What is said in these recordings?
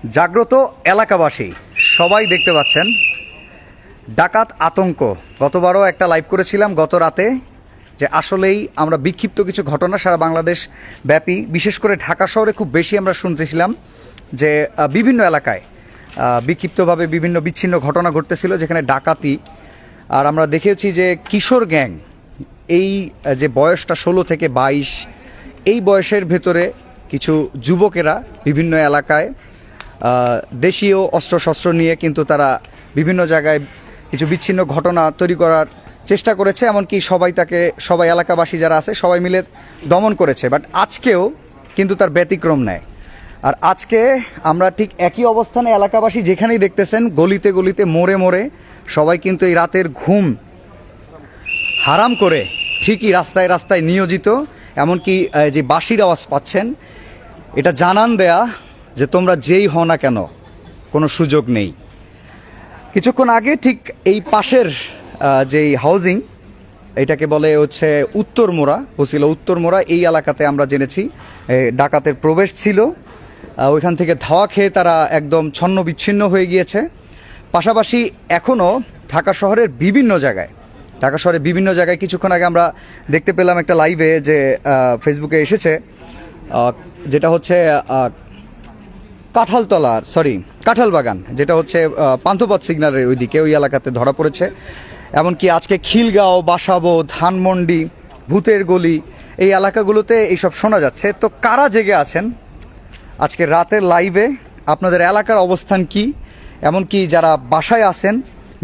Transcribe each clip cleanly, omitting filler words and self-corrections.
জাগ্রত এলাকাবাসী সবাই দেখতে পাচ্ছেন ডাকাত আতঙ্ক। গতবারও একটা লাইভ করেছিলাম গত রাতে, যে আসলেই আমরা বিক্ষিপ্ত কিছু ঘটনা সারা বাংলাদেশ ব্যাপী, বিশেষ করে ঢাকা শহরে খুব বেশি আমরা শুনতেছিলাম যে বিভিন্ন এলাকায় বিক্ষিপ্তভাবে বিভিন্ন বিচ্ছিন্ন ঘটনা ঘটতেছিল, যেখানে ডাকাতি। আর আমরা দেখেছি যে কিশোর গ্যাং, এই যে বয়সটা 16 থেকে 22, এই বয়সের ভেতরে কিছু যুবকেরা বিভিন্ন এলাকায় দেশীয় অস্ত্রশস্ত্র নিয়ে কিন্তু তারা বিভিন্ন জায়গায় কিছু বিচ্ছিন্ন ঘটনা তৈরি করার চেষ্টা করেছে। এমনকি সবাই এলাকাবাসী যারা আছে সবাই মিলে দমন করেছে। বাট আজকেও কিন্তু তার ব্যতিক্রম নেয়। আর আজকে আমরা ঠিক একই অবস্থানে এলাকাবাসী যেখানেই দেখতেছেন, গলিতে গলিতে মোড়ে মোড়ে সবাই কিন্তু এই রাতের ঘুম হারাম করে ঠিকই রাস্তায় রাস্তায় নিয়োজিত। এমনকি যে বাঁশির আওয়াজ পাচ্ছেন, এটা জানান দেয়া যে তোমরা যেই হও না কেন, কোনো সুযোগ নেই। কিছুক্ষণ আগে ঠিক এই পাশের যেই হাউজিং, এটাকে বলে হচ্ছে উত্তরমোড়া, বসিলা উত্তরমোড়া, এই এলাকাতে আমরা জেনেছি ডাকাতের প্রবেশ ছিল। ওইখান থেকে ধাওয়া খেয়ে তারা একদম ছন্ন বিচ্ছিন্ন হয়ে গিয়েছে। পাশাপাশি এখনও ঢাকা শহরের বিভিন্ন জায়গায় কিছুক্ষণ আগে আমরা দেখতে পেলাম একটা লাইভে, যে ফেসবুকে এসেছে, যেটা হচ্ছে কাঁঠালবাগান, যেটা হচ্ছে পান্থপথ সিগন্যালের ওইদিকে, ওই এলাকাতে ধরা পড়েছে। এমনকি আজকে খিলগাঁও, বাসাবো, ধানমন্ডি, ভূতের গলি, এই এলাকাগুলোতে এইসব শোনা যাচ্ছে। তো কারা জেগে আছেন আজকে রাতের লাইভে, আপনাদের এলাকার অবস্থান কি, এমনকি যারা বাসায় আছেন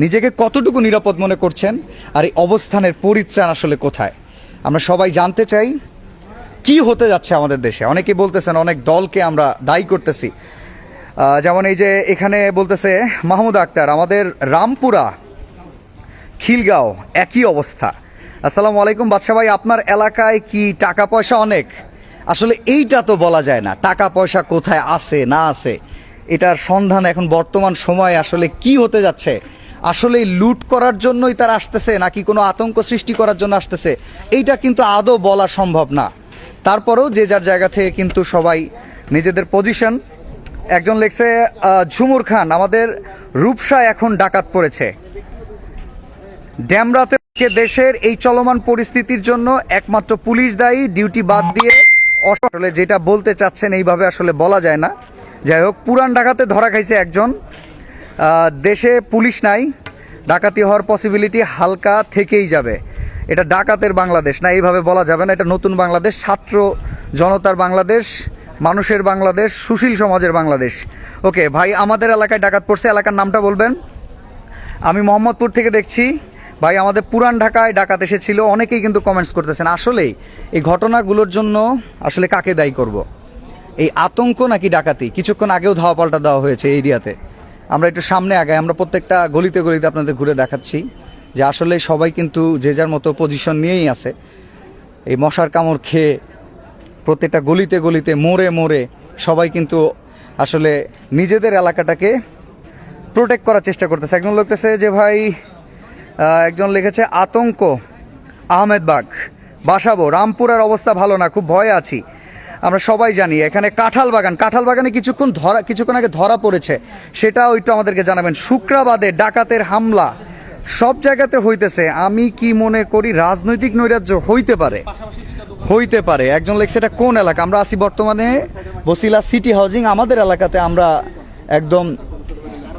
নিজেকে কতটুকু নিরাপদ মনে করছেন, আর এই অবস্থানের পরিত্রাণ আসলে কোথায়, আমরা সবাই জানতে চাই। কি হতে যাচ্ছে আমাদের দেশে? অনেকেই বলতেছেন অনেক দলকে আমরা দায়ী করতেছি, যেমন এই যে এখানে বলতেছে মাহমুদ আক্তার, আমাদের রামপুরা, খিলগাঁও একই অবস্থা। আসসালামু আলাইকুম বাদশা ভাই, আপনার এলাকায় কি টাকা পয়সা অনেক? আসলে এইটা তো বলা যায় না, টাকা পয়সা কোথায় আছে না আছে, এটার সন্ধান এখন বর্তমান সময়ে আসলে কি হতে যাচ্ছে। আসলে লুট করার জন্যই তারা আসতেছে, নাকি কোনো আতঙ্ক সৃষ্টি করার জন্য আসতেছে, এইটা কিন্তু আদৌ বলা সম্ভব না। তারপরেও যে যার জায়গা থেকে কিন্তু সবাই নিজেদের পজিশন। একজন লিখছে ঝুমুর খান, আমাদের রূপসা এখন ডাকাত পড়েছে। ড্যামরাতে দেশের এই চলমান পরিস্থিতির জন্য একমাত্র পুলিশ দায়ী, ডিউটি বাদ দিয়ে। আসলে যেটা বলতে চাচ্ছেন এইভাবে আসলে বলা যায় না। যাই হোক, পুরান ঢাকাতে ধরা খাইছে একজন। দেশে পুলিশ নাই, ডাকাতি হওয়ার পসিবিলিটি হালকা থেকেই যাবে। এটা ডাকাতের বাংলাদেশ না, এইভাবে বলা যাবে না। এটা নতুন বাংলাদেশ, ছাত্র জনতার বাংলাদেশ, মানুষের বাংলাদেশ, সুশীল সমাজের বাংলাদেশ। ওকে ভাই, আমাদের এলাকায় ডাকাত পড়ছে, এলাকার নামটা বলবেন? আমি মোহাম্মদপুর থেকে দেখছি ভাই, আমাদের পুরান ঢাকায় ডাকাত এসেছিল। অনেকেই কিন্তু কমেন্টস করতেছেন। আসলেই এই ঘটনাগুলোর জন্য আসলে কাকে দায়ী করব? এই আতঙ্ক নাকি ডাকাতি? কিছুক্ষণ আগেও ধাওয়া পাল্টা দেওয়া হয়েছে এই এরিয়াতে। আমরা একটু সামনে আগাই, আমরা প্রত্যেকটা গলিতে গলিতে আপনাদের ঘুরে দেখাচ্ছি যে আসলে সবাই কিন্তু যে যার মতো পজিশন নিয়েই আছে। এই মশার কামড় খেয়ে প্রত্যেকটা গলিতে গলিতে, মোড়ে মোড়ে সবাই কিন্তু আসলে নিজেদের এলাকাটাকে প্রোটেক্ট করার চেষ্টা করতেছে। একজন লিখতেছে যে ভাই, একজন লিখেছে আতঙ্ক, আহমেদবাগ, বাসাবো, রামপুরার অবস্থা ভালো না, খুব ভয়ে আছি। আমরা সবাই জানি এখানে কাঁঠালবাগানে কিছুক্ষণ আগে ধরা পড়েছে, সেটাও একটু আমাদেরকে জানাবেন। শুক্রাবাদে ডাকাতের হামলা সব জায়গাতে হইতেছে। আমি কি মনে করি রাজনৈতিক নৈরাজ্য হইতে পারে। একজন লেখছে এটা কোন এলাকা? আমরা আছি বর্তমানে বসিলা সিটি হাউজিং। আমাদের এলাকাতে আমরা একদম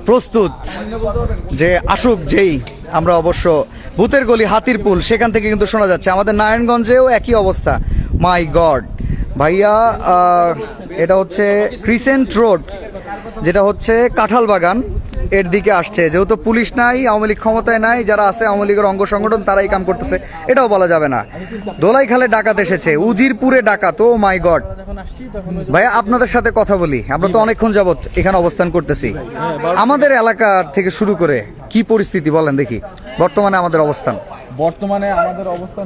প্রস্তুত যে আসুক যেই। আমরা অবশ্য ভূতের গলি, হাতিরপুল, সেখান থেকে কিন্তু শোনা যাচ্ছে। আমাদের নারায়ণগঞ্জেও একই অবস্থা। মাই গড ভাইয়া, এটা হচ্ছে ক্রিসেন্ট রোড, যেটা হচ্ছে কাঁঠালবাগান, এর দিকে আসছে। যেহেতু পুলিশ নাই, আওয়ামী লীগ ক্ষমতায় নাই, যারা আছে আওয়ামী লীগের অঙ্গ সংগঠন তারাই কাম করতেছে, এটাও বলা যাবে না। দোলাইখালে ডাকাত এসেছে, উজিরপুরে ডাকাত। ও মাই গড ভাইয়া, আপনাদের সাথে কথা বলি, আমরা তো অনেকক্ষণ যাবত এখানে অবস্থান করতেছি। আমাদের এলাকার থেকে শুরু করে কি পরিস্থিতি বলেন দেখি, বর্তমানে আমাদের অবস্থান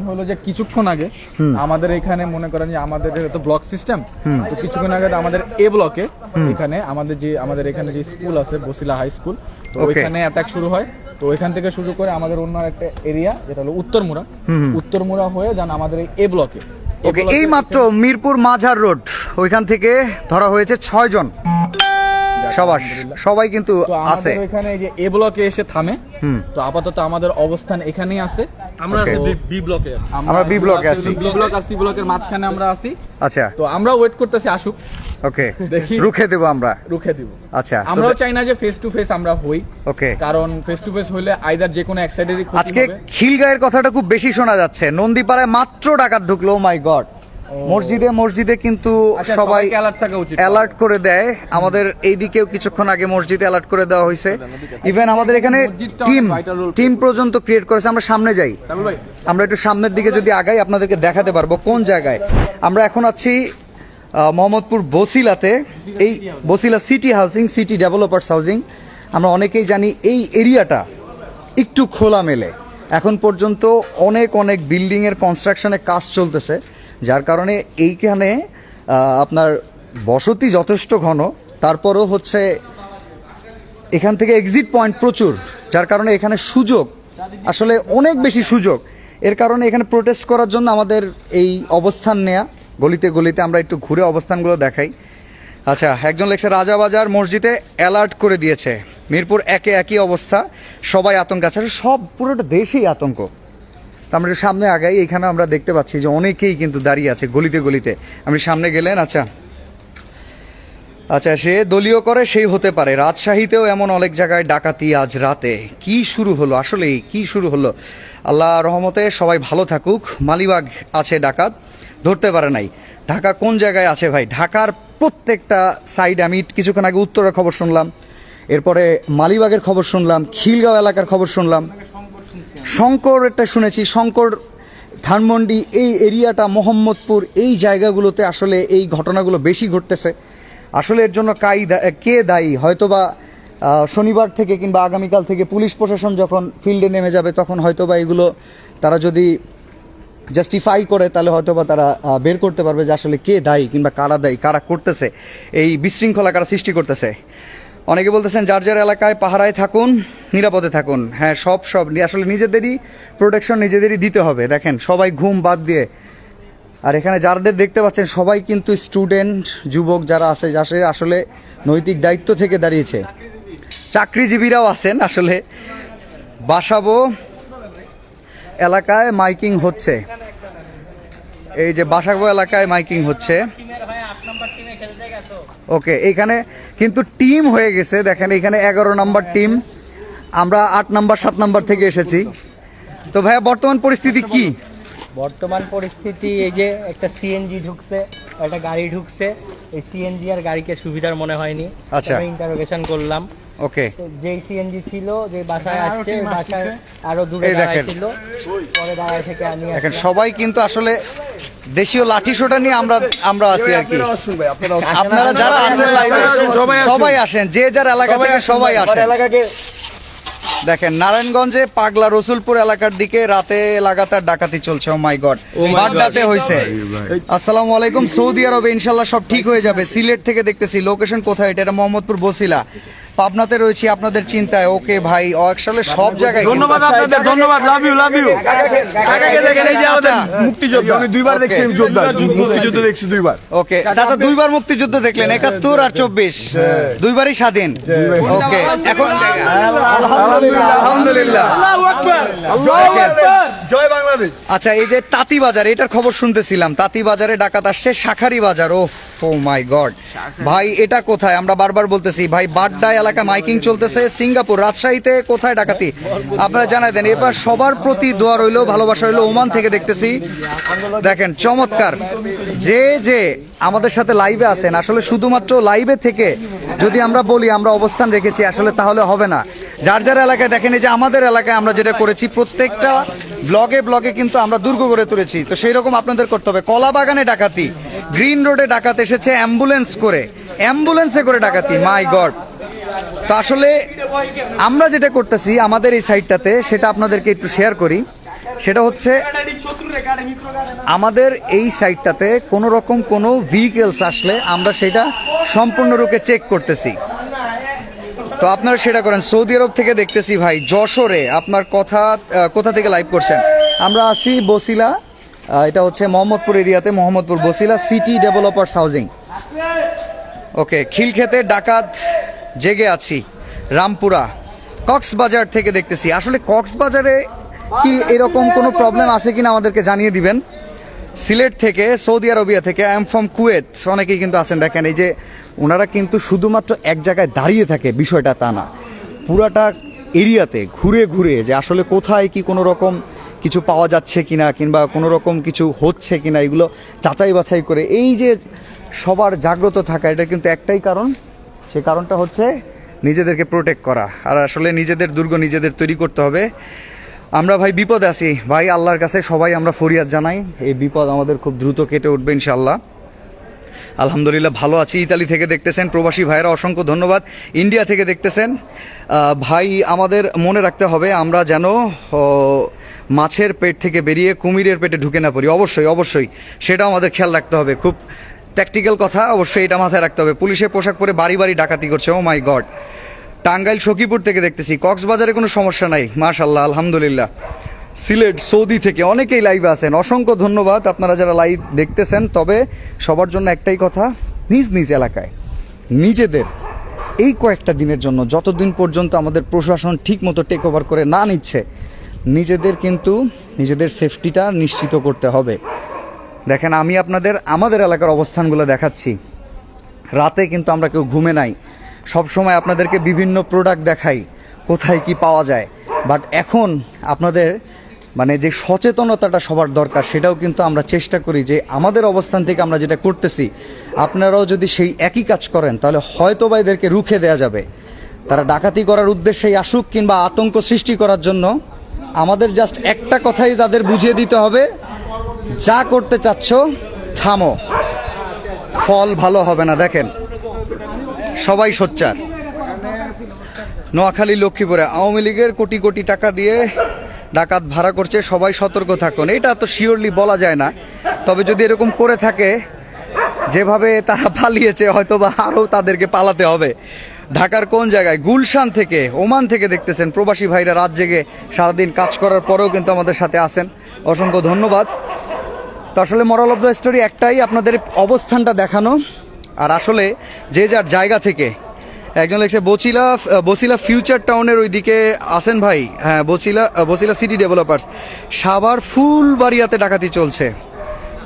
হলো যে কিছুক্ষণ আগে আমাদের এখানে মনে করেন যে আমাদের তো ব্লক সিস্টেম, তো কিছুক্ষণ আগে আমাদের এ ব্লকে এখানে আমাদের এখানে যে স্কুল আছে বসিলা হাই স্কুল, তো ওইখানে অ্যাটাক শুরু হয়। তো ওইখান থেকে শুরু করে আমাদের অন্য একটা এরিয়া যেটা হলো উত্তরমুড়া হয়ে যান আমাদের এ ব্লকে। এই মাত্র মিরপুর মাঝার রোড, ওইখান থেকে ধরা হয়েছে 6 জন। সবাস সবাই কিন্তু তো আছে। আমাদের এখানে এই যে এ ব্লকে এসে থামে। হুম। তো আপাতত আমাদের অবস্থান এখানেই আছে। আমরা Okay. বি ব্লকে আমরা B ব্লকে আছি। বি ব্লক আর সি ব্লকের মাঝখানে আমরা আছি। আচ্ছা তো আমরা ওয়েট করতেছি আসুক, ওকে, দেখি। রুখে দেবো আমরা। রুখে দিব। আচ্ছা আমরাও চাই না যে ফেস টু ফেস আমরা হই, ওকে। কারণ ফেস টু ফেস হইলে আইদার যে কোনো এক সাইডেরই ক্ষতি আজকে হবে। খিলগাঁয়ের কথাটা খুব বেশি শোনা যাচ্ছে। নন্দীপাড়ায় মাত্র ডাকাত ঢুকলো, মাই গড। মসজিদে কিন্তু আচ্ছা, সবাই সবাইকে alert থাকা উচিত। অ্যালার্ট করে দেয়। আমাদের এইদিকেও কিছুক্ষণ আগে মসজিদে অ্যালার্ট করে দেওয়া হয়েছে। ইভেন আমাদের এখানে মসজিদটা টিম অনেক vital role টিম পর্যন্ত ক্রিয়েট করেছে। আমরা সামনে যাই, তামিল ভাই, আমরা একটু সামনের দিকে যদি আগাই আপনাদেরকে দেখাতে পারবো কোন জায়গায় আমরা এখন আছি। মোহাম্মদপুর বসিলাতে, এই Basila city housing, city developers housing. আমরা অনেকেই জানি এই এরিয়াটা একটু খোলামেলে। এখন পর্যন্ত অনেক বিল্ডিংয়ের কনস্ট্রাকশনের কাজ চলতেছে, যার কারণে এইখানে আপনার বসতি যথেষ্ট ঘন, তারপরও হচ্ছে এখান থেকে এক্সিট পয়েন্ট প্রচুর, যার কারণে এখানে সুযোগ আসলে অনেক বেশি সুযোগ। এর কারণে এখানে প্রোটেস্ট করার জন্য আমাদের এই অবস্থান নেয়া। গলিতে গলিতে আমরা একটু ঘুরে অবস্থানগুলো দেখাই। আচ্ছা, একজন লেখছে রাজাবাজার মসজিদে অ্যালার্ট করে দিয়েছে। মিরপুর একই অবস্থা, সবাই আতঙ্ক আছে। সব পুরোটা দেশেই আতঙ্ক। তো আমরা একটু সামনে আগাই, এখানে আমরা দেখতে পাচ্ছি যে অনেকেই কিন্তু দাঁড়িয়ে আছে গলিতে গলিতে। আপনি সামনে গেলেন। আচ্ছা, সে দলীয় করে সেই হতে পারে। রাজশাহীতেও এমন অনেক জায়গায় ডাকাতি আজ রাতে। কি শুরু হলো, আসলেই কি শুরু হলো? আল্লাহ রহমতে সবাই ভালো থাকুক। মালিবাগ আছে ডাকাত, ধরতে পারে নাই। ঢাকা কোন জায়গায় আছে ভাই? ঢাকার প্রত্যেকটা সাইড। আমি কিছুক্ষণ আগে উত্তরের খবর শুনলাম, এরপরে মালিবাগের খবর শুনলাম, খিলগাঁও এলাকার খবর শুনলাম, শঙ্কর একটা শুনেছি, শঙ্কর, ধানমন্ডি, এই এরিয়াটা, মোহাম্মদপুর, এই জায়গাগুলোতে আসলে এই ঘটনাগুলো বেশি ঘটতেছে। আসলে এর জন্য কে দায়ী? হয়তোবা শনিবার থেকে কিংবা আগামীকাল থেকে পুলিশ প্রশাসন যখন ফিল্ডে নেমে যাবে, তখন হয়তোবা এগুলো তারা যদি জাস্টিফাই করে, তাহলে হয়তোবা তারা বের করতে পারবে যে আসলে কে দায়ী কিংবা কারা দায়ী, কারা করতেছে এই বিশৃঙ্খলা, কারা সৃষ্টি করতেছে। অনেকে বলতেছেন যার যার এলাকায় পাহারায় থাকুন, নিরাপদে থাকুন। হ্যাঁ, সব আসলে নিজেদেরই প্রোটেকশন নিজেদেরই দিতে হবে। দেখেন সবাই ঘুম বাদ দিয়ে, আর এখানে যাদের দেখতে পাচ্ছেন সবাই কিন্তু স্টুডেন্ট, যুবক যারা আছে, আসলে নৈতিক দায়িত্ব থেকে দাঁড়িয়েছে। চাকরিজীবীরাও আছেন। আসলে বাসাবো এলাকায় মাইকিং হচ্ছে, এই যে বাসাবো এলাকায় মাইকিং হচ্ছে। ওকে, এইখানে কিন্তু টিম হয়ে গেছে। দেখেন এখানে 11 নম্বর টিম, আমরা 8 নম্বর 7 নম্বর থেকে এসেছি। তো ভাইয়া, বর্তমান পরিস্থিতি কি? বর্তমান পরিস্থিতি এই যে একটা সিএনজি ঢুকছে, একটা গাড়ি ঢুকছে। এই সিএনজি আর গাড়িকে সুবিধার মনে হয়নি। আচ্ছা। ইন্টারোগেশন করলাম। ওকে, তো যেই সিএনজি ছিল, যে বাসায় আসছে, ওই বাসায় আরো দূরে এই দেখেন। দাঁড়ায় ছিল, পরে দাঁড়ায় থেকে আমি দেখেন সবাই কিন্তু আসলে দেশীয় লাঠি সোটা নিয়ে আমরা আছি আর কি। আপনারা যারা আছেন লাইভে সবাই আসেন, যে যার এলাকা থেকে সবাই আসেন। দেখেন নারায়ণগঞ্জে পাগলা রসুলপুর এলাকার দিকে রাতে লাগাতার ডাকাতি চলছে। ও মাই গড, বাগদাতে হয়েছে। আসসালামু আলাইকুম। সৌদি আরবে ইনশাল্লাহ সব ঠিক হয়ে যাবে। সিলেট থেকে দেখতেছি। লোকেশন কোথায়? এটা মোহাম্মদপুর বসিলা। পাবনাতে রয়েছি আপনাদের চিন্তায়। ওকে ভাই, আসলে সব জায়গায় ধন্যবাদ আপনাদের, ধন্যবাদ। লাভ ইউ ঢাকাকে দেখেন, এই যে আমাদের মুক্তিযোদ্ধা, আমি দুইবার দেখছি যোদ্ধা, মুক্তিযুদ্ধ দেখছি দুইবার। ওকে, চাচা দুইবার মুক্তিযুদ্ধ দেখলেন, 71 আর 24, দুইবারই স্বাধীন। ওকে, এখন আলহামদুলিল্লাহ, আল্লাহু আকবার, আল্লাহু আকবার, জয় বাংলাদেশ। আচ্ছা, এই যে তাঁতিবাজার, এটার খবর শুনতেছিলাম। তাঁতিবাজারে ডাকাত আসছে। শাখারি বাজার, ও মাই গড ভাই, এটা কোথায়? আমরা বারবার বলতেছি ভাই, বাড্ডা এলাকা মাইকিং চলতেছে। সিঙ্গাপুর, রাজশাহীতে কোথায় ডাকাতি আপনারা জানাই দেন। এবার সবার প্রতি দোয়া রইলো, ভালোবাসা রইলো। ওমান থেকে দেখতেছি। দেখেন চমৎকার। যে আমাদের সাথে লাইভে আছেন, আসলে শুধুমাত্র লাইভে থেকে যদি আমরা বলি আমরা অবস্থান রেখেছি, আসলে তাহলে হবে না। যার যার এলাকায় দেখেন, এই যে আমাদের এলাকায় আমরা যেটা করেছি, প্রত্যেকটা ব্লগে কিন্তু আমরা দুর্গ করে তুলেছি। তো সেই রকম আপনাদের করতে হবে। কলাবাগানে ডাকাতি, গ্রিন রোডে ডাকাত এসেছে অ্যাম্বুলেন্সে করে ডাকাতি। মাই গড। তো আসলে আমরা যেটা করতেছি আমাদের এই সাইডটাতে, সেটা আপনাদেরকে একটু শেয়ার করি। সেটা হচ্ছে আমাদের এই সাইডটাতে কোনো রকম কোনো ভেহিকেলস আসলে আমরা সেটা সম্পূর্ণরূপে চেক করতেছি। তো আপনারা সেটা করেন। সৌদি আরব থেকে দেখতেছি ভাই, যশোরে। আপনার কোথা থেকে লাইভ করছেন? আমরা আছি বসিলা, এটা হচ্ছে মোহাম্মদপুর এরিয়াতে, Mohammadpur Basila city developers housing. Okay, খিলক্ষেতে ডাকাত জেগে আছি রামপুরা কক্সবাজার থেকে দেখতেছি। আসলে কক্সবাজারে কি এরকম কোনো প্রবলেম আছে কিনা আমাদেরকে জানিয়ে দিবেন। সিলেট থেকে, সৌদি আরবিয়া থেকে, আই এম ফ্রম কুয়েত, অনেকেই কিন্তু আছেন। দেখেন এই যে ওনারা কিন্তু শুধুমাত্র এক জায়গায় দাঁড়িয়ে থাকে, বিষয়টা তা না, পুরাটা এরিয়াতে ঘুরে ঘুরে যে আসলে কোথায় কি কোনো রকম কিছু পাওয়া যাচ্ছে কিনা কিংবা কোনো রকম কিছু হচ্ছে কিনা এগুলো যাচাই বাছাই করে, এই যে সবার জাগ্রত থাকা, এটা কিন্তু একটাই কারণ, সে কারণটা হচ্ছে নিজেদেরকে প্রোটেক্ট করা। আর আসলে নিজেদের দুর্গ নিজেদের তৈরি করতে হবে। আমরা ভাই বিপদে আছি ভাই, আল্লাহর কাছে সবাই আমরা ফরিয়াদ জানাই, এই বিপদ আমাদের খুব দ্রুত কেটে উঠবে ইনশাআল্লাহ। আলহামদুলিল্লাহ ভালো আছি। ইতালি থেকে দেখতেছেন প্রবাসী ভাইয়েরা, অসংখ্য ধন্যবাদ। ইন্ডিয়া থেকে দেখতেছেন ভাই, আমাদের মনে রাখতে হবে আমরা যেন মাছের পেট থেকে বেরিয়ে কুমিরের পেটে ঢুকে না পড়ি। অবশ্যই অবশ্যই সেটাও আমাদের খেয়াল রাখতে হবে, খুব ট্যাকটিক্যাল কথা, অবশ্যই এটা মাথায় রাখতে হবে। পুলিশের পোশাক পরে বাড়ি বাড়ি ডাকাতি করছে, ও মাই গড। টাঙ্গাইল সখীপুর থেকে দেখতেছি, কক্সবাজারে কোনো সমস্যা নাই, মাশাআল্লাহ আলহামদুলিল্লাহ। সিলেট, সৌদি থেকে অনেকেই লাইভে আছেন, অসংখ্য ধন্যবাদ আপনারা যারা লাইভ দেখতেছেন। তবে সবার জন্য একটাই কথা, নিজ নিজ এলাকায় নিজেদের এই কয়েকটা দিনের জন্য, যতদিন পর্যন্ত আমাদের প্রশাসন ঠিক মতো টেক ওভার করে না নিচ্ছে, নিজেদের কিন্তু নিজেদের সেফটিটা নিশ্চিত করতে হবে। দেখেন আমি আপনাদের আমাদের এলাকার অবস্থানগুলো দেখাচ্ছি। রাতে কিন্তু আমরা কেউ ঘুমে নাই, সব সময় আপনাদেরকে বিভিন্ন প্রোডাক্ট দেখাই কোথায় কি পাওয়া যায়। বাট এখন আপনাদের মানে যে সচেতনতাটা সবার দরকার, সেটাও কিন্তু আমরা চেষ্টা করি যে আমাদের অবস্থান থেকে আমরা যেটা করতেছি, আপনারাও যদি সেই একই কাজ করেন তাহলে হয়তো বা এদেরকে রুখে দেওয়া যাবে। তারা ডাকাতি করার উদ্দেশ্যেই আসুক কিংবা আতঙ্ক সৃষ্টি করার জন্য, আমাদের জাস্ট একটা কথাই তাদের বুঝিয়ে দিতে হবে, যা করতে চাচ্ছ থামো, ফল ভালো হবে না। দেখেন সবাই সোচ্চার। নোয়াখালী, লক্ষ্মীপুরে আওয়ামী লীগের কোটি কোটি টাকা দিয়ে ডাকাত ভাড়া করছে, সবাই সতর্ক থাকুন। এটা তো শিওরলি বলা যায় না, তবে যদি এরকম করে থাকে, যেভাবে তারা পালিয়েছে, হয়তো বা আরও তাদেরকে পালাতে হবে। ঢাকার কোন জায়গায়? গুলশান থেকে, ওমান থেকে দেখতেছেন প্রবাসী ভাইরা, রাত জেগে সারাদিন কাজ করার পরেও কিন্তু আমাদের সাথে আছেন, অসংখ্য ধন্যবাদ। তো আসলে মোরাল অফ দ্য স্টোরি একটাই, আপনাদের অবস্থানটা দেখানো। আর আসলে যে যার জায়গা থেকে, একজন লিখছে বছিলা ফিউচার টাউনের ওইদিকে আসেন ভাই, হ্যাঁ বছিলা সিটি ডেভেলপার্স, সাভার ফুলবাড়িয়াতে ডাকাতি চলছে।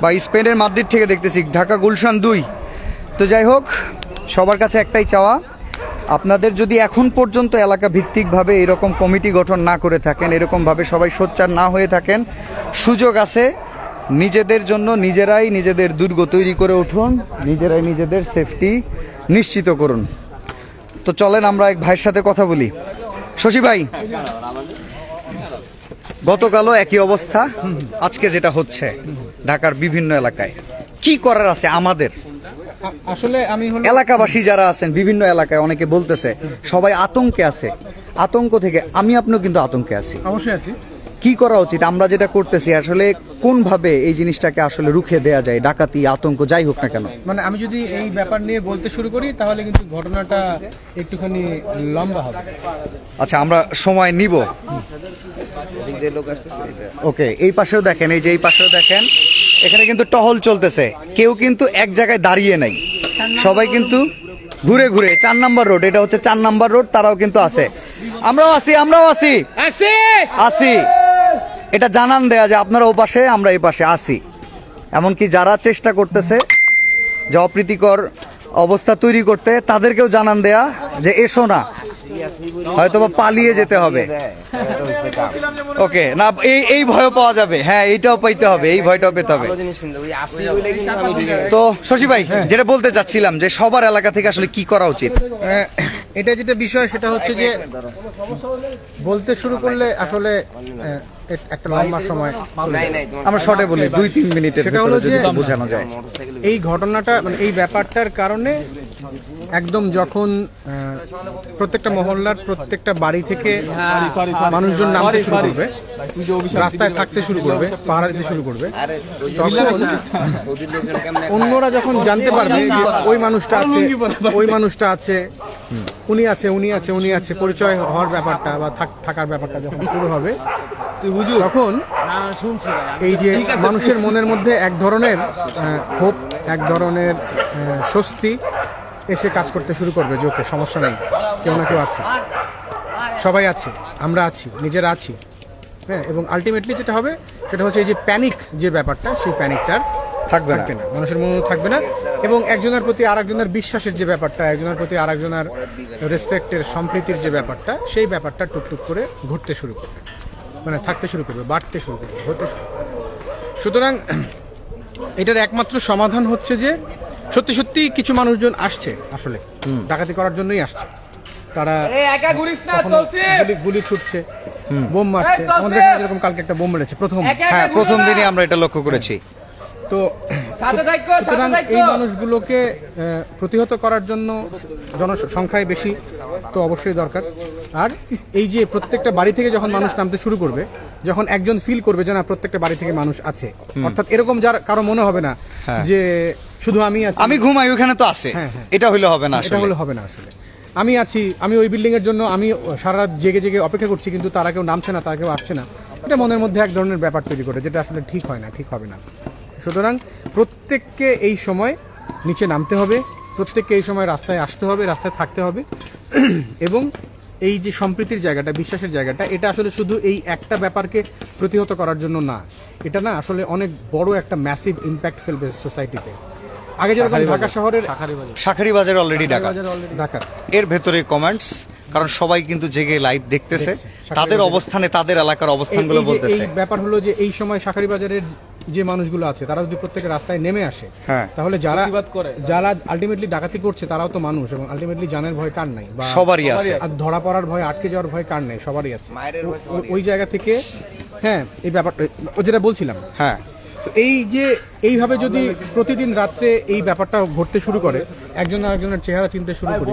বা স্পেনের মাদ্রিদ থেকে দেখতেছি, ঢাকা গুলশান 2। তো যাই হোক, সবার কাছে একটাই চাওয়া, আপনাদের যদি এখন পর্যন্ত এলাকা ভিত্তিকভাবে এরকম কমিটি গঠন না করে থাকেন, এরকমভাবে সবাই সোচ্চার না হয়ে থাকেন, সুযোগ আছে, নিজেদের জন্য নিজেরাই নিজেদের দুর্গ তৈরি করে উঠুন, নিজেরাই নিজেদের সেফটি নিশ্চিত করুন। তো চলেন আমরা এক ভাইয়ের সাথে কথা বলি। শশী ভাই, গতকালও একই অবস্থা, আজকে যেটা হচ্ছে ঢাকার বিভিন্ন এলাকায়, কি করার আছে আমাদের? আসলে আমি এলাকাবাসী যারা আছেন বিভিন্ন এলাকায়, অনেকে বলতেছে সবাই আতঙ্কে আছে, আতঙ্ক থেকে আমি আপনিও কিন্তু আতঙ্কে আছি। অবশ্যই আছি। কি করা উচিত? আমরা যেটা করতেছি আসলে কোনভাবে এই জিনিসটাকে আসলে রুখে দেয়া যায়, ডাকাতি, আতঙ্ক যাই হোক না কেন? মানে আমি যদি এই ব্যাপার নিয়ে বলতে শুরু করি তাহলে কিন্তু ঘটনাটা একটুখানি লম্বা হবে। আচ্ছা, আমরা সময় নিব। ওকে, এই পাশেও দেখেন, এই যে এই পাশেও দেখেন, এখানে কিন্তু টহল চলতেছে, কেউ কিন্তু এক জায়গায় দাঁড়িয়ে নাই, সবাই কিন্তু ঘুরে ঘুরে। 4 নম্বর রোড, এটা হচ্ছে 4 নম্বর রোড, তারাও কিন্তু আছে, আমরাও আছি। এটা জানান দেয়া যে আপনারা ও পাশে, আমরা এই পাশে আছি। এমনকি যারা চেষ্টা করতেছে যে অপ্রীতিকর অবস্থা তৈরি করতে, তাদেরকেও জানান দেয়া যে এসো না, হয়তোবা পালিয়ে যেতে হবে। ওকে, না এই ভয় পাওয়া যাবে, হ্যাঁ এইটাও পাইতে হবে, এই ভয়টাও পেতে হবে। তো শশী ভাই, যেটা বলতে চাচ্ছিলাম যে সবার এলাকা থেকে আসলে কি করা উচিত? এটা যেটা বিষয় সেটা হচ্ছে যে বলতে শুরু করলে আসলে একটা লম্বা সময়, আমরা শর্টে বলি 2-3 মিনিটের সেটা হলো যে বোঝানো যায়। এই ঘটনাটা মানে এই ব্যাপারটার কারণে একদম যখন প্রত্যেকটা মহল্লার প্রত্যেকটা বাড়ি থেকে মানুষজন নামতে শুরু করবে, রাস্তায় থাকতে শুরু করবে, পাহারা দিতে শুরু করবে, তখন অন্যরা যখন জানতে পারবে যে ওই মানুষটা আছে, উনি আছে, পরিচয় হওয়ার ব্যাপারটা বা থাকার ব্যাপারটা যখন শুরু হবে, তখন এই যে মানুষের মনের মধ্যে এক ধরনের হোপ, এক ধরনের স্বস্তি, এসে কাজ করতে শুরু করবে যে ওকে সমস্যা নেই, কেউ না কেউ আছে, সবাই আছে, আমরা আছি, নিজেরা আছি। হ্যাঁ, এবং আলটিমেটলি যেটা হবে সেটা হচ্ছে এই যে প্যানিক যে ব্যাপারটা, সেই প্যানিকটা থাকবে না। থাকবে না, মানুষের মনে থাকবে না। এবং একজনের প্রতি আর একজনের বিশ্বাসের যে ব্যাপারটা, একজনের প্রতি আর একজনের রেসপেক্টের, সম্প্রীতির যে ব্যাপারটা, সেই ব্যাপারটা টুকটুক করে ঘটতে শুরু করবে, মানে থাকতে শুরু করবে, বাড়তে শুরু করবে, হতে শুরু করবে। সুতরাং এটার একমাত্র সমাধান হচ্ছে যে সত্যি সত্যি কিছু মানুষজন আসছে আসলে ডাকাতি করার জন্যই আসছে। তারা কখনো গুলি ছুটছে, বোম মারছে। আমাদের এখানে যেরকম কালকে একটা বোম মেরেছে হ্যাঁ, প্রথম দিনই আমরা এটা লক্ষ্য করেছি। তো সুতরাং এই মানুষগুলোকে প্রতিহত করার জন্য জনসংখ্যায় বেশি তো অবশ্যই দরকার। আর এই যে প্রত্যেকটা বাড়ি থেকে যখন মানুষ নামতে শুরু করবে, যখন একজন ফিল করবে যে না প্রত্যেকটা বাড়ি থেকে মানুষ আছে, অর্থাৎ এরকম যার কারো মনে হবে না যে শুধু আমি আছি, আমি ঘুমাই ওখানে তো আছে, হ্যাঁ, হ্যাঁ। এটা হইলে হবে না, এটা হলে হবে না। আসলে আমি আছি, আমি ওই বিল্ডিং এর জন্য আমি সারা রাত জেগে জেগে অপেক্ষা করছি, কিন্তু তারা কেউ নামছে না, তারা কেউ আসছে না। এটা মনের মধ্যে এক ধরনের ব্যাপার তৈরি করে, যেটা আসলে ঠিক হয় না, ঠিক হবে না। সুতরাং প্রত্যেককে এই সময় নিচে নামতে হবে, প্রত্যেককে এই সময় রাস্তায় আসতে হবে, রাস্তায় থাকতে হবে। এবং এই যে সম্প্রীতির জায়গাটা, বিশ্বাসের জায়গাটা, এটা আসলে শুধু এই একটা ব্যাপারকে প্রতিহত করার জন্য না, এটা না আসলে অনেক বড় একটা ম্যাসিভ ইম্প্যাক্ট ফেলবে সোসাইটিতে। আগে যেরকম ঢাকা শহরের শাঁখারি বাজার অলরেডি ঢাকা, ঢাকা এর ভেতরে কমেন্টস, কারণ সবাই কিন্তু জেগে লাইভ দেখতেছে, তাদের অবস্থানে, তাদের এলাকার অবস্থানগুলো বলতেছে। এই ব্যাপার হলো যে এই সময় শাঁখারি বাজারের যে মানুষগুলো আছে তারা যদি প্রত্যেকের রাস্তায় নেমে আসে, হ্যাঁ, তাহলে যারা আলটিমেটলি ডাকাতি করছে তারাও তো মানুষ, এবং আলটিমেটলি জানের ভয় কার নাই, বা সবারই আছে। আর ধরা পড়ার ভয়, আটকে যাওয়ার ভয় কার নাই, সবারই আছে। ওই জায়গা থেকে হ্যাঁ, এই ব্যাপারটা ও যেটা বলছিলাম, হ্যাঁ, তো এই যে এইভাবে যদি প্রতিদিন রাত্রে এই ব্যাপারটা ঘটতে শুরু করে, একজন আরেকজনের চেহারা চিনতে শুরু করে,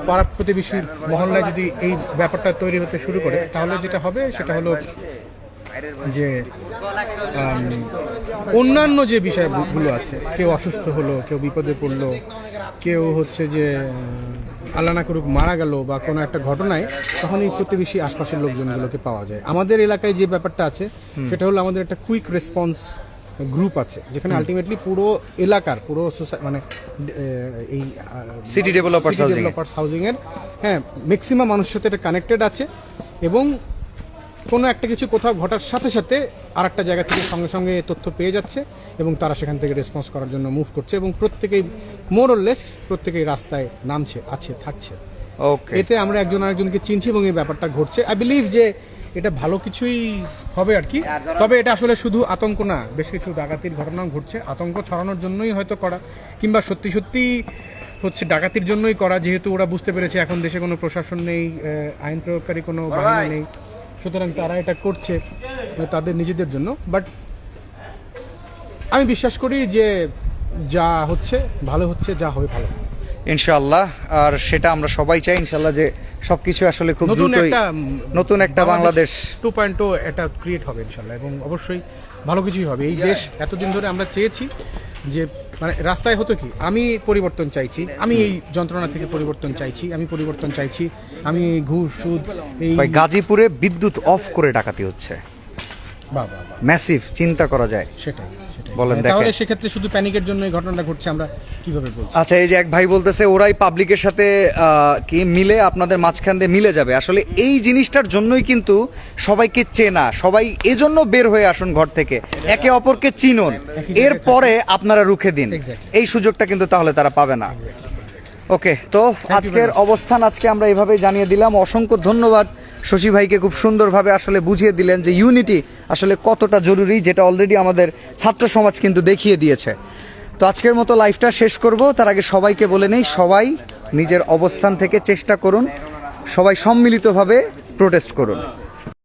পাড়া প্রতিবেশীর মহল্লায় যদি এই ব্যাপারটা তৈরি হতে শুরু করে, তাহলে যেটা হবে সেটা হলো যে অন্যান্য যে বিষয়গুলো আছে, কেউ অসুস্থ হলো, কেউ বিপদে পড়লো, কেউ হচ্ছে যে আল্লাহ না করুক মারা গেল বা কোনো একটা ঘটনায়, তখন এই প্রতিবেশী আশপাশের লোকজনগুলোকে পাওয়া যায়। আমাদের এলাকায় যে ব্যাপারটা আছে সেটা হলো আমাদের একটা কুইক রেসপন্স গ্রুপ আছে, যেখানে আলটিমেটলি পুরো এলাকার, পুরো মানে এই সিটি ডেভেলপার্স হাউজিং এর হ্যাঁ ম্যাক্সিমাম মানুষের সাথে এটা কানেক্টেড আছে। এবং কোনো একটা কিছু কোথাও ঘটার সাথে সাথে আর একটা জায়গা থেকে সঙ্গে সঙ্গে তথ্য পেয়ে যাচ্ছে, এবং তারা সেখান থেকে রেসপন্স করার জন্য মুভ করছে, এবং প্রত্যেকেই মোর অর লেস প্রত্যেকেই রাস্তায় নামছে, আছে, থাকছে। ওকে, এতে আমরা একজন আরেকজনকে চিনছি এবং এই ব্যাপারটা ঘটছে। আই বিলিভ যে এটা ভালো কিছুই হবে আর কি। তবে এটা আসলে শুধু আতঙ্ক না, বেশ কিছু ডাকাতির ঘটনাও ঘটছে, আতঙ্ক ছড়ানোর জন্যই হয়তো করা, কিংবা সত্যি সত্যি হচ্ছে ডাকাতির জন্যই করা, যেহেতু ওরা বুঝতে পেরেছে এখন দেশে কোনো প্রশাসন নেই, আইন প্রয়োগকারী কোনো বাহিনী নেই, সুতরাং তারা এটা করছে তাদের নিজেদের জন্য। বাট আমি বিশ্বাস করি যে যা হচ্ছে ভালো হচ্ছে, যা হবে ভালো, ইনশাআল্লাহ। আর সেটা আমরা সবাই চাই ইনশাআল্লাহ, যে সবকিছু আসলে খুব দ্রুতই নতুন একটা বাংলাদেশ 2.0 এটা ক্রিয়েট হবে ইনশাআল্লাহ, এবং অবশ্যই ভালো কিছুই হবে। এই দেশ এতদিন ধরে আমরা চেয়েছি যে মানে রাস্তায় হতো কি, আমি পরিবর্তন চাইছি, আমি এই যন্ত্রণা থেকে পরিবর্তন চাইছি, আমি পরিবর্তন চাইছি, আমি ঘুষ সুদ এই গাজীপুরে বিদ্যুৎ অফ করে ডাকাতি হচ্ছে, বাবা ম্যাসিভ, চিন্তা করা যায়। সেটাই বলেন, তাহলে দেখেন। সেক্ষেত্রে শুধু প্যানিকের জন্য এই ঘটনাটা ঘটছে, আমরা কিভাবে বলছি? আচ্ছা, এই যে এক ভাই বলতেছে ওরাই পাবলিকের সাথে কি মিলে আপনাদের মাঝখান দিয়ে মিলে যাবে। আসলে এই জিনিসটার জন্যই কিন্তু সবাইকে চেনা, সবাই এজন্য বের হয়ে আসুন ঘর থেকে, একে অপরকে চিনুন, এরপরে আপনারা রুখে দিন। এই সুযোগটা কিন্তু তাহলে তারা পাবে না। ওকে, তো আজকের অবস্থান আজকে আমরা এইভাবেই জানিয়ে দিলাম। অসংখ্য ধন্যবাদ শশী ভাইকে, খুব সুন্দরভাবে আসলে বুঝিয়ে দিলেন যে ইউনিটি আসলে কতটা জরুরি, যেটা অলরেডি আমাদের ছাত্র সমাজ কিন্তু দেখিয়ে দিয়েছে। তো আজকের মতো লাইভটা শেষ করব, তার আগে সবাইকে বলে নেই, সবাই নিজের অবস্থান থেকে চেষ্টা করুন, সবাই সম্মিলিতভাবে প্রোটেস্ট করুন।